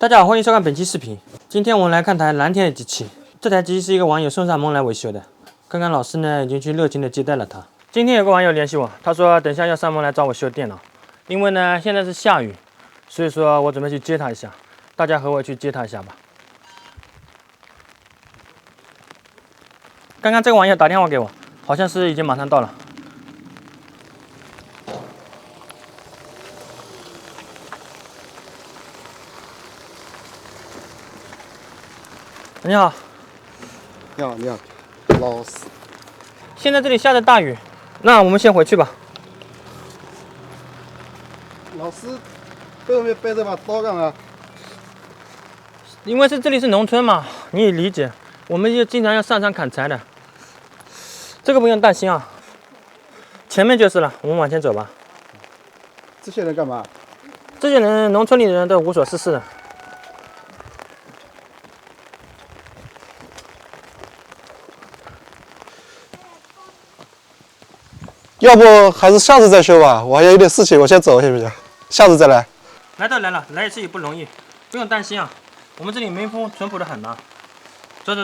大家好，欢迎收看本期视频。今天我们来看台蓝天的机器。这台机器是一个网友送上门来维修的，刚刚老师呢已经去热情的接待了他。今天有个网友联系我，他说等下要上门来找我修电脑，因为呢现在是下雨，所以说我准备去接他一下。大家和我去接他一下吧。刚刚这个网友打电话给我，好像是已经马上到了。你好，你好，你好，老师。现在这里下着大雨，那我们先回去吧。老师，背后面背这把刀干嘛？因为这里是农村嘛，你也理解，我们就经常要上山砍柴的。这个不用担心啊，前面就是了，我们往前走吧。这些人干嘛？这些人，农村里的人都无所事事的。要不还是下次再修吧，我还有点事情，我先走，行不行？下次再来。来都来了，来一次也不容易，不用担心啊，我们这里民风淳朴的很呢。走。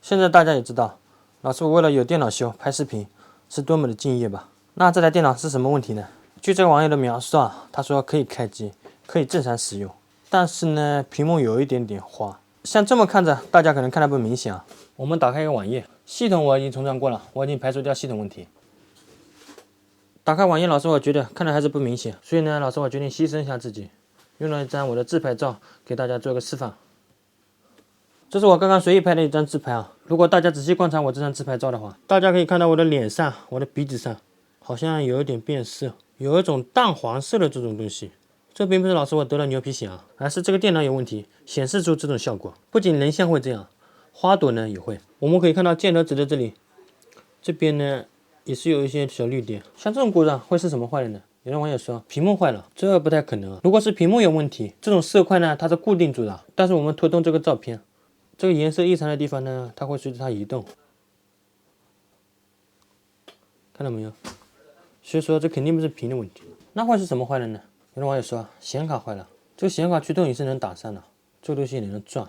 现在大家也知道，老师为了有电脑修拍视频是多么的敬业吧？那这台电脑是什么问题呢？据这个网友的描述啊，他说可以开机，可以正常使用，但是呢，屏幕有一点点花。像这么看着，大家可能看得不明显啊。我们打开一个网页，系统我已经重装过了，我已经排除掉系统问题。打开网页，老师我觉得看的还是不明显，所以呢，老师我决定牺牲一下自己，用了一张我的自拍照给大家做个示范。这是我刚刚随意拍的一张自拍啊。如果大家仔细观察我这张自拍照的话，大家可以看到我的脸上、我的鼻子上好像有一点变色，有一种淡黄色的这种东西。这并不是老师我得了牛皮癣啊，而是这个电脑有问题，显示出这种效果。不仅人像会这样，花朵呢也会。我们可以看到箭头指的这里，这边呢也是有一些小绿点。像这种故障会是什么坏的呢？有的网友说屏幕坏了，这不太可能啊。如果是屏幕有问题，这种色块呢它是固定住的，但是我们拖动这个照片，这个颜色异常的地方呢，它会随着它移动，看到没有？所以说这肯定不是屏的问题，那会是什么坏了呢？有的网友说显卡坏了，这个显卡驱动也是能打上的，这个东西也能转，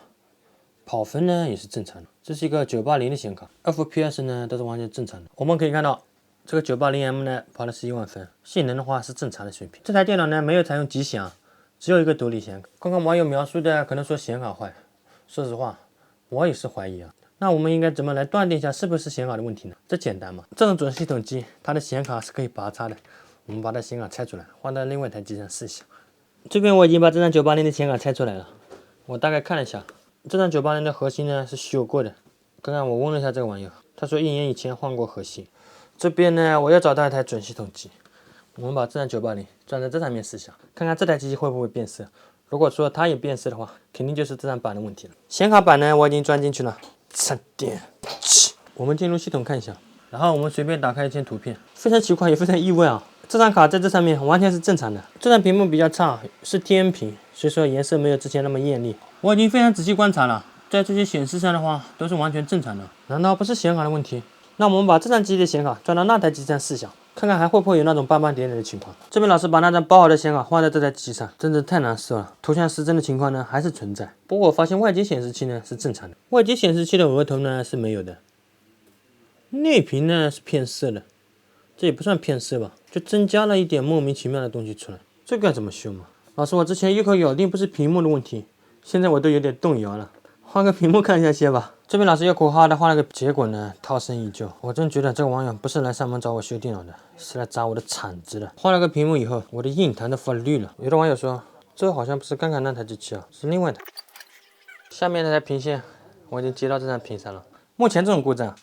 跑分呢也是正常的。这是一个980的显卡 ，FPS 呢都是完全正常的。我们可以看到这个980M 呢跑的是1万分，性能的话是正常的水平。这台电脑呢没有采用极显，只有一个独立显卡。刚刚网友描述的可能说显卡坏，说实话我也是怀疑啊。那我们应该怎么来断定一下是不是显卡的问题呢？这简单嘛，这种准系统机它的显卡是可以拔插的。我们把它显卡拆出来，换到另外一台机上试一下。这边我已经把这张980的显卡拆出来了，我大概看了一下，这张980的核心呢是修过的。刚刚我问了一下这个网友，他说1年以前换过核心。这边呢我要找到一台准系统机，我们把这张980装在这上面试一下，看看这台机器会不会变色。如果说它也变色的话，肯定就是这张板的问题了。显卡板呢我已经装进去了，3.7。我们进入系统看一下，然后我们随便打开一张图片，非常奇怪也非常意外啊。这张卡在这上面完全是正常的，这张屏幕比较差，是天屏，所以说颜色没有之前那么艳丽。我已经非常仔细观察了，在这些显示上的话都是完全正常的，难道不是显卡的问题？那我们把这张机的显卡装到那台机上试想，看看还会不会有那种斑斑点点的情况。这边老师把那张包好的显卡换在这台机上，真的太难受了。图像失真的情况呢还是存在，不过我发现外接显示器呢是正常的，外接显示器的额头呢是没有的，内屏呢是偏色的。这也不算偏色吧，就增加了一点莫名其妙的东西出来，这该怎么修嘛？老师，我之前一口咬定不是屏幕的问题，现在我都有点动摇了，换个屏幕看一下先吧。这边老师又苦哈的画了个，结果呢涛声依旧。我真觉得这个网友不是来上门找我修电脑的，是来砸我的场子的。换了个屏幕以后，我的印堂都发绿了。有的网友说，这好像不是刚刚那台机器啊，是另外一台。下面那台屏线我已经接到这张屏上了。目前这种故障，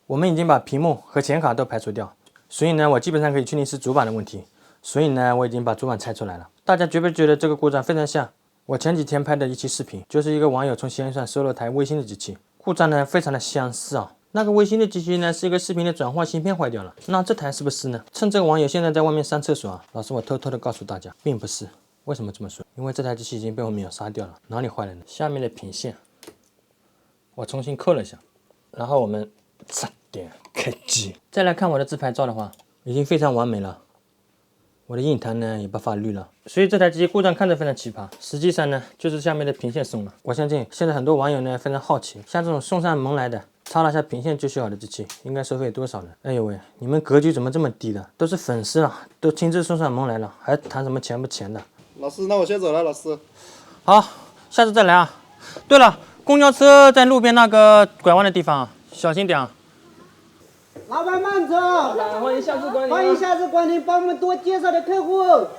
我们已经把屏幕和显卡都排除掉。所以呢，我基本上可以确定是主板的问题。所以呢，我已经把主板拆出来了。大家觉不觉得这个故障非常像我前几天拍的一期视频？就是一个网友从闲鱼上收了台微星的机器，故障呢非常的相似啊。那个微星的机器呢是一个视频的转换芯片坏掉了，那这台是不是呢？趁这个网友现在在外面上厕所啊，老师我偷偷的告诉大家，并不是。为什么这么说？因为这台机器已经被我秒杀掉了。哪里坏了呢？下面的屏线我重新扣了一下，然后我们3点开机。再来看我的自拍照的话，已经非常完美了。我的硬盘呢也不发绿了，所以这台机故障看着非常奇葩，实际上呢就是下面的频线松了。我相信现在很多网友呢非常好奇，像这种送上门来的，插了下频线就修好的机器，应该收费多少呢？哎呦喂，你们格局怎么这么低的？都是粉丝了，都亲自送上门来了，还谈什么钱不钱的？老师，那我先走了，老师。好，下次再来啊。对了，公交车在路边那个拐弯的地方，小心点啊。老板慢走，欢迎下次光临。欢迎下次光临，帮我们多介绍点客户。